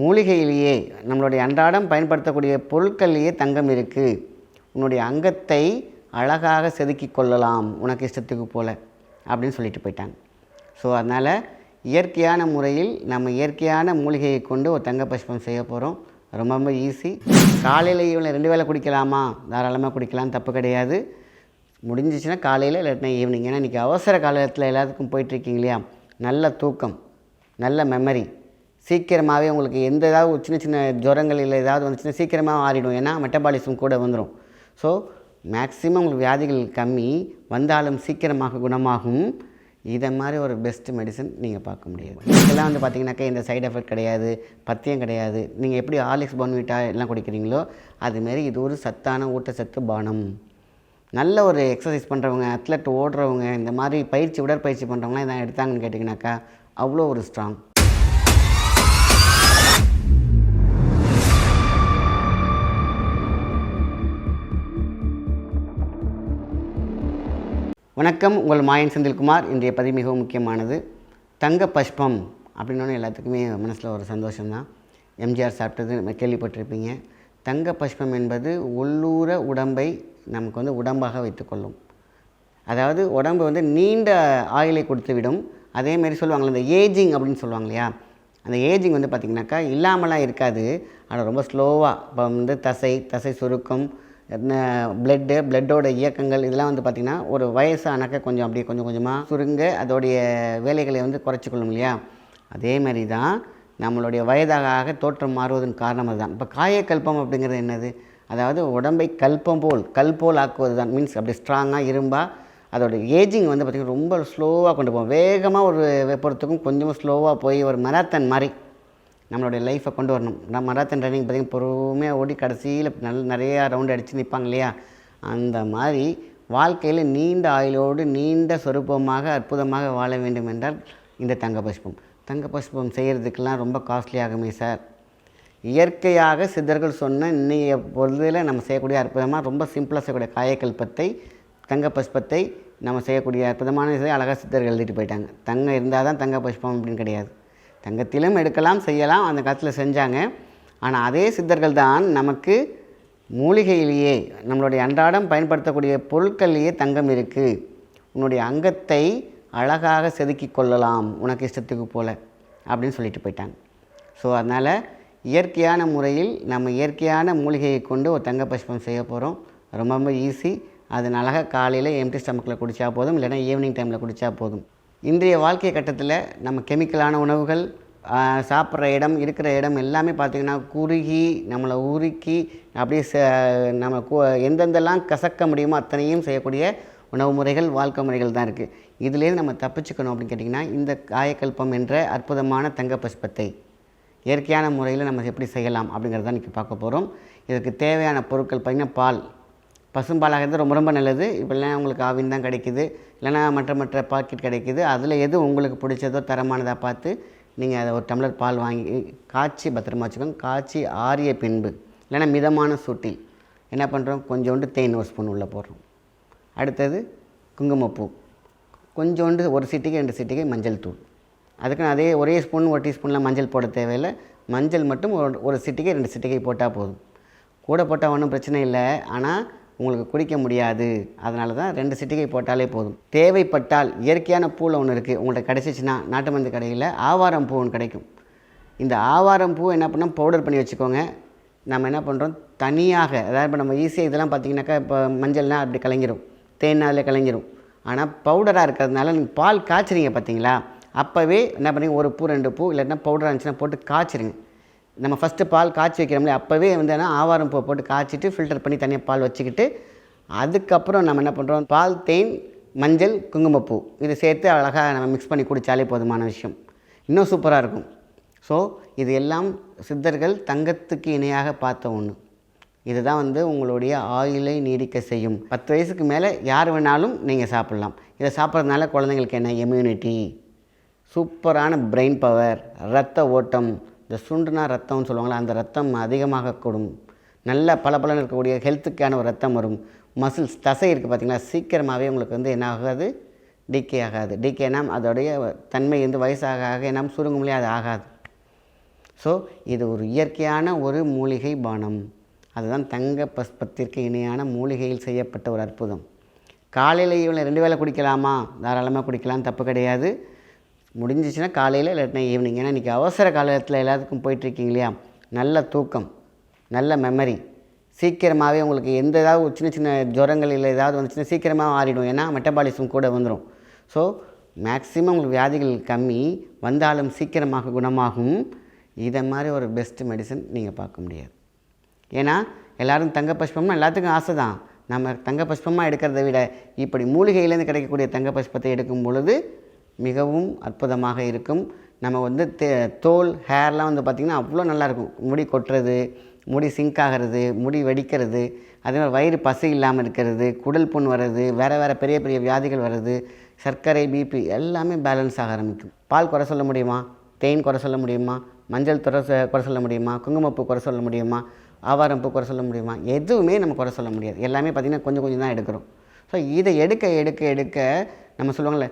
மூலிகையிலேயே நம்மளுடைய அன்றாடம் பயன்படுத்தக்கூடிய பொருட்கள்லேயே தங்கம் இருக்குது. உன்னுடைய அங்கத்தை அழகாக செதுக்கி கொள்ளலாம் உனக்கு இஷ்டத்துக்கு போல் அப்படின்னு சொல்லிட்டு போயிட்டாங்க. ஸோ அதனால் இயற்கையான முறையில் நம்ம இயற்கையான மூலிகையை கொண்டு ஒரு தங்க புஷ்பம் செய்ய போகிறோம். ரொம்ப ரொம்ப ஈஸி. காலையில் ஈவினிங் 2 வேளை குடிக்கலாமா? தாராளமாக குடிக்கலாம், தப்பு கிடையாது. முடிஞ்சிச்சுன்னா காலையில் இல்லாட்டினா ஈவினிங். ஏன்னா இன்றைக்கி அவசர காலத்தில் எல்லாத்துக்கும் போயிட்டுருக்கீங்க இல்லையா? நல்ல தூக்கம், நல்ல மெமரி, சீக்கிரமாகவே உங்களுக்கு எந்த ஏதாவது சின்ன சின்ன ஜுரங்கள் இல்லை ஏதாவது வந்துச்சுன்னா சீக்கிரமாக ஆறிடும். ஏன்னா மெட்டபாலிசம் கூட வந்துடும். ஸோ மேக்ஸிமம் உங்களுக்கு வியாதிகள் கம்மி, வந்தாலும் சீக்கிரமாக குணமாகும். இதை மாதிரி ஒரு பெஸ்ட் மெடிசன் நீங்கள் பார்க்க முடியாது. இதெல்லாம் வந்து பார்த்திங்கனாக்கா இந்த சைடு எஃபெக்ட் கிடையாது, பத்தியம் கிடையாது. நீங்கள் எப்படி ஹார்லிக்ஸ் போர்ன்விட்டா எல்லாம் குடிக்கிறீங்களோ அதுமாரி இது ஒரு சத்தான ஊட்டச்சத்து பானம். நல்ல ஒரு எக்ஸசைஸ் பண்ணுறவங்க, அத்லெட் ஓடுறவங்க, இந்த மாதிரி உடற்பயிற்சி பண்ணுறவங்களாம் இதான் எடுத்தாங்கன்னு கேட்டிங்கனாக்கா அவ்வளோ ஒரு ஸ்ட்ராங். வணக்கம், உங்கள் மாயன் செந்தில்குமார். இன்றைய பதிவு மிகவும் முக்கியமானது. தங்க புஷ்பம் அப்படின்னோடனே எல்லாத்துக்குமே மனசில் ஒரு சந்தோஷம்தான். எம்ஜிஆர் சாப்பிட்டது கேள்விப்பட்டிருப்பீங்க. தங்க புஷ்பம் என்பது உள்ளூர உடம்பை நமக்கு வந்து உடம்பாக வைத்துக்கொள்ளும். அதாவது உடம்பு வந்து நீண்ட ஆயுளை கொடுத்து விடும். அதேமாரி சொல்லுவாங்களே இந்த ஏஜிங் அப்படின்னு சொல்லுவாங்க இல்லையா? அந்த ஏஜிங் வந்து பார்த்திங்கனாக்கா இல்லாமலாம் இருக்காது. ஆனால் ரொம்ப ஸ்லோவாக இப்போ வந்து தசை சுருக்கம், பிளட்டோட இயக்கங்கள் இதெல்லாம் வந்து பார்த்திங்கன்னா ஒரு வயசானாக்க கொஞ்சம் அப்படியே கொஞ்சம் கொஞ்சமாக சுருங்க அதோடைய வேலைகளை வந்து குறைச்சிக்கொள்ளும் இல்லையா? அதேமாரி தான் நம்மளுடைய வயதாக தோற்றம் மாறுவதன் காரணம் அதுதான். இப்போ காயக்கல்பம் அப்படிங்கிறது என்னது? அதாவது உடம்பை கல் போல் ஆக்குவது தான். மீன்ஸ் அப்படி ஸ்ட்ராங்காக இரும்பாக அதோட ஏஜிங் வந்து பார்த்திங்கன்னா ரொம்ப ஸ்லோவாக கொண்டு போகும். வேகமாக ஒரு வெப்பறத்துக்கும் கொஞ்சமாக ஸ்லோவாக போய் ஒரு மராத்தன் மாதிரி நம்மளுடைய லைஃப்பை கொண்டு வரணும். மராத்தன் ரன்னிங் பார்த்திங்கன்னா பொறுமையாக ஓடி கடைசியில் நிறையா ரவுண்டு அடித்து நிற்பாங்க இல்லையா? அந்த மாதிரி வாழ்க்கையில் நீண்ட ஆயுளோடு நீண்ட சொரூபமாக அற்புதமாக வாழ வேண்டும் என்றால் இந்த தங்க புஷ்பம் செய்கிறதுக்கெல்லாம் ரொம்ப காஸ்ட்லி ஆகுமே சார். இயற்கையாக சித்தர்கள் சொன்ன இன்னைய பொழுதில் நம்ம செய்யக்கூடிய அற்புதமாக ரொம்ப சிம்பிளாக செய்யக்கூடிய காயக்கல்பத்தை தங்க புஷ்பத்தை நம்ம செய்யக்கூடிய அற்புதமான அழகாக சித்தர்கள் எழுதிட்டு போயிட்டாங்க. தங்கம் இருந்தால் தான் தங்க புஷ்பம் அப்படின்னு கிடையாது. தங்கத்திலும் எடுக்கலாம், செய்யலாம், அந்த காலத்தில் செஞ்சாங்க. ஆனால் அதே சித்தர்கள் தான் நமக்கு மூலிகையிலேயே நம்மளுடைய அன்றாடம் பயன்படுத்தக்கூடிய பொருட்கள்லேயே தங்கம் இருக்குது. உன்னுடைய அங்கத்தை அழகாக செதுக்கி கொள்ளலாம் உனக்கு இஷ்டத்துக்கு போல் அப்படின்னு சொல்லிட்டு போயிட்டாங்க. ஸோ அதனால் இயற்கையான முறையில் நம்ம இயற்கையான மூலிகையை கொண்டு ஒரு தங்க புஷ்பம் செய்ய போகிறோம். ரொம்ப ரொம்ப ஈஸி. அது அழகாக காலையில் எம்டி ஸ்டமக்கில் குடித்தா போதும், இல்லைனா ஈவினிங் டைமில் குடித்தா போதும். இன்றைய வாழ்க்கை கட்டத்தில் நம்ம கெமிக்கலான உணவுகள் சாப்பிட்ற இடம் இருக்கிற இடம் எல்லாமே பார்த்திங்கன்னா குறுகி நம்மளை உருக்கி அப்படியே நம்ம எந்தெந்தெல்லாம் கசக்க முடியுமோ அத்தனையும் செய்யக்கூடிய உணவு முறைகள், வாழ்க்கை முறைகள் தான் இருக்குது. இதுலேருந்து நம்ம தப்பிச்சுக்கணும் அப்படின்னு கேட்டிங்கன்னா இந்த காயக்கல்பம் என்ற அற்புதமான தங்க புஷ்பத்தை இயற்கையான முறையில் நம்ம எப்படி செய்யலாம் அப்படிங்கிறத இன்றைக்கி பார்க்க போகிறோம். இதற்கு தேவையான பொருட்கள் பார்த்திங்கன்னா பால், பசும்பாலாக இருந்தால் ரொம்ப ரொம்ப நல்லது. இப்போல்லாம் உங்களுக்கு ஆவின் தான் கிடைக்குது, இல்லைனா மற்ற பாக்கெட் கிடைக்குது. அதில் எது உங்களுக்கு பிடிச்சதோ தரமானதாக பார்த்து நீங்கள் அதை ஒரு டம்ளர் பால் வாங்கி காய்ச்சி பத்திரமா வச்சுக்கோங்க. காய்ச்சி ஆறிய பின்பு இல்லைனா மிதமான சூட்டில் என்ன பண்ணுறோம், கொஞ்சோண்டு தேன் 1 ஸ்பூன் உள்ளே போடுறோம். அடுத்தது குங்குமப்பூ கொஞ்சோண்டு 1 சிட்டிகை 2 சிட்டிகை மஞ்சள் தூள். அதுக்கு அதே ஒரே ஸ்பூன் 1 டீஸ்பூனில் மஞ்சள் போட தேவையில்லை. மஞ்சள் மட்டும் 1 சிட்டிகை 2 சிட்டிகை போட்டால் போதும். கூட போட்டால் ஒன்றும் பிரச்சனை இல்லை. ஆனால் உங்களுக்கு குடிக்க முடியாது. அதனால தான் 2 சிட்டிகை போட்டாலே போதும். தேவைப்பட்டால் இயற்கையான பூவில் ஒன்று இருக்குது, உங்கள்கிட்ட கிடச்சிச்சின்னா நாட்டு மருந்து கடையில் ஆவாரம் பூ ஒன்று கிடைக்கும். இந்த ஆவாரம் பூ என்ன பண்ணால் பவுடர் பண்ணி வச்சுக்கோங்க. நம்ம என்ன பண்ணுறோம், தனியாக அதாவது இப்போ நம்ம ஈஸியாக இதெல்லாம் பார்த்திங்கனாக்கா இப்போ மஞ்சள்னால் அப்படி கலங்கிடும், தேன் அதில் கலங்கிடும். ஆனால் பவுடராக இருக்கிறதுனால நீங்கள் பால் காய்ச்சிறீங்க பார்த்தீங்களா, அப்போவே என்ன பண்ணுறீங்க, 1 பூ 2 பூ இல்லைன்னா பவுடராக இருந்துச்சுன்னா போட்டு காய்ச்சிருங்க. நம்ம ஃபஸ்ட்டு பால் காய்ச்சி வைக்கிறோம்ல, அப்போவே வந்து ஆவாரம் பூ போட்டு காய்ச்சிட்டு ஃபில்டர் பண்ணி தனியாக பால் வச்சுக்கிட்டு அதுக்கப்புறம் நம்ம என்ன பண்ணுறோம், பால், தேன், மஞ்சள், குங்குமப்பூ இதை சேர்த்து அழகாக நம்ம மிக்ஸ் பண்ணி குடித்தாலே போதுமான விஷயம். இன்னும் சூப்பராக இருக்கும். ஸோ இது எல்லாம் சித்தர்கள் தங்கத்துக்கு இணையாக பார்த்த ஒன்று. இதுதான் வந்து உங்களுடைய ஆயுளை நீடிக்க செய்யும். 10 வயசுக்கு மேலே யார் வேணாலும் நீங்கள் சாப்பிட்லாம். இதை சாப்பிட்றதுனால குழந்தைங்களுக்கு என்ன, இம்யூனிட்டி, சூப்பரான பிரெயின் பவர், இரத்த ஓட்டம், இந்த சுண்டுனா ரத்தம்னு சொல்லுவாங்களா, அந்த ரத்தம் அதிகமாக கூடும். நல்ல பலபலன்னு இருக்கக்கூடிய ஹெல்த்துக்கான ஒரு ரத்தம் வரும். மசில்ஸ், தசை இருக்குது பார்த்திங்களா, சீக்கிரமாகவே உங்களுக்கு வந்து என்ன ஆகாது, டிகே ஆகாது. டிகேனா அதோடைய தன்மை வந்து வயசாக என்ன சுருங்கும்லையே அது ஆகாது. ஸோ இது ஒரு இயற்கையான ஒரு மூலிகை பானம். அதுதான் தங்க பஸ்பத்திற்கு இணையான மூலிகையில் செய்யப்பட்ட ஒரு அற்புதம். காலையில் ஈவினிங் 2 வேளை குடிக்கலாமா? தாராளமாக குடிக்கலாம், தப்பு கிடையாது. முடிஞ்சிச்சுன்னா காலையில் இல்லாட்டினா ஈவினிங். ஏன்னா இன்றைக்கி அவசர காலத்தில் எல்லாத்துக்கும் போயிட்டுருக்கீங்க இல்லையா? நல்ல தூக்கம், நல்ல மெமரி, சீக்கிரமாகவே உங்களுக்கு ஏதாவது சின்ன சின்ன ஜுரங்கள் இல்லை ஏதாவது வந்துச்சுன்னா சீக்கிரமாக ஆறிடும். ஏன்னா மெட்டபாலிசம் கூட வந்துடும். ஸோ மேக்ஸிமம் உங்களுக்கு வியாதிகள் கம்மி, வந்தாலும் சீக்கிரமாக குணமாகும். இதை மாதிரி ஒரு பெஸ்ட்டு மெடிசன் நீங்கள் பார்க்க முடியாது. ஏன்னா எல்லோரும் தங்க புஷ்பம்னா எல்லாத்துக்கும் ஆசை தான். நம்ம தங்க புஷ்பமாக எடுக்கிறத விட இப்படி மூலிகையிலேருந்து கிடைக்கக்கூடிய தங்க புஷ்பத்தை எடுக்கும் பொழுது மிகவும் அற்புதமாக இருக்கும். நம்ம தோல் ஹேர்லாம் பார்த்திங்கன்னா அவ்வளோ நல்லாயிருக்கும். முடி கொட்டுறது, முடி சிங்க் ஆகிறது, முடி வெடிக்கிறது, அதே மாதிரி வயிறு பசி இல்லாமல் இருக்கிறது, குடல் புண் வர்றது, வேறு பெரிய பெரிய வியாதிகள் வர்றது, சர்க்கரை, பிபி எல்லாமே பேலன்ஸ் ஆக ஆரம்பிக்கும். பால் குறை சொல்ல முடியுமா? தேன் குறை சொல்ல முடியுமா? மஞ்சள் குறை சொல்ல முடியுமா? குங்குமப்பூ குறை சொல்ல முடியுமா? ஆவாரம்பூ குறை சொல்ல முடியுமா? எதுவுமே நம்ம குறை சொல்ல முடியாது. எல்லாமே பார்த்திங்கன்னா கொஞ்சம் கொஞ்சம் தான் எடுக்கிறோம். ஸோ இதை எடுக்க நம்ம சொல்லுவாங்கள்ல,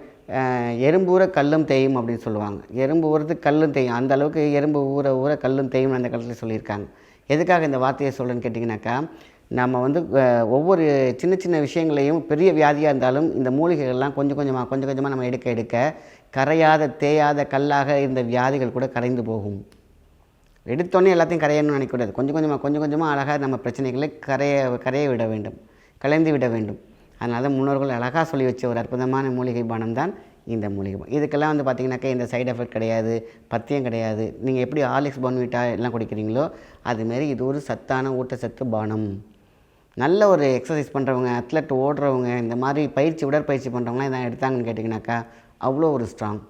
எறும்பு ஊற கல்லும் தேயும் அப்படின்னு சொல்லுவாங்க. எறும்பு ஊறதுக்கு கல்லும் தேயும். அந்த அளவுக்கு எறும்பு ஊற கல்லும் தேயும் அந்த காலத்தில் சொல்லியிருக்காங்க. எதுக்காக இந்த வார்த்தையை சொல்கிறேன்னு கேட்டிங்கனாக்கா, நம்ம ஒவ்வொரு சின்ன சின்ன விஷயங்களையும் பெரிய வியாதியாக இருந்தாலும் இந்த மூலிகைகள்லாம் கொஞ்சம் கொஞ்சமாக நம்ம எடுக்க கரையாத தேயாத கல்லாக இந்த வியாதிகள் கூட கரைந்து போகும். எடுத்தோடனே எல்லாத்தையும் கரையணும்னு நினைக்கக்கூடாது. கொஞ்சம் கொஞ்சமாக அழகாக நம்ம பிரச்சனைகளை கரைய விட வேண்டும், கலைந்து விட வேண்டும். அதனால தான் முன்னோர்கள் அழகாக சொல்லி வச்ச ஒரு அற்புதமான மூலிகை பானம் தான் இந்த மூலிகை பானம். இதுக்கெல்லாம் பார்த்திங்கனாக்கா இந்த சைடு எஃபெக்ட் கிடையாது, பத்தியம் கிடையாது. நீங்கள் எப்படி ஹார்லிக்ஸ் போர்ன்விட்டா எல்லாம் குடிக்கிறீங்களோ அதுமாரி இது ஒரு சத்தான ஊட்டச்சத்து பானம். நல்ல ஒரு எக்ஸசைஸ் பண்ணுறவங்க, அத்லெட் ஓடுறவங்க, இந்த மாதிரி உடற்பயிற்சி பண்ணுறவங்களாம் இதான் எடுத்தாங்கன்னு கேட்டிங்கனாக்கா அவ்வளோ ஒரு ஸ்ட்ராங்,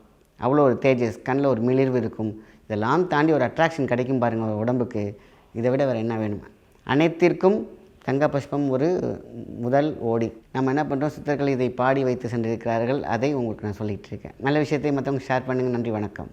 அவ்வளோ ஒரு தேஜஸ், கண்ணில் ஒரு மிளிர்வு இருக்கும். இதெல்லாம் தாண்டி ஒரு அட்ராக்ஷன் கிடைக்கும் பாருங்கள் உடம்புக்கு. இதை விட வேறு என்ன வேணும்? அனைத்திற்கும் தங்க புஷ்பம் ஒரு முதல் ஓடி. நம்ம என்ன பண்ணுறோம், சித்தர்கள் இதை பாடி வைத்து சென்றிருக்கிறார்கள். அதை உங்களுக்கு நான் சொல்லிகிட்டு இருக்கேன். நல்ல விஷயத்தை மற்றவங்க ஷேர் பண்ணுங்கள். நன்றி, வணக்கம்.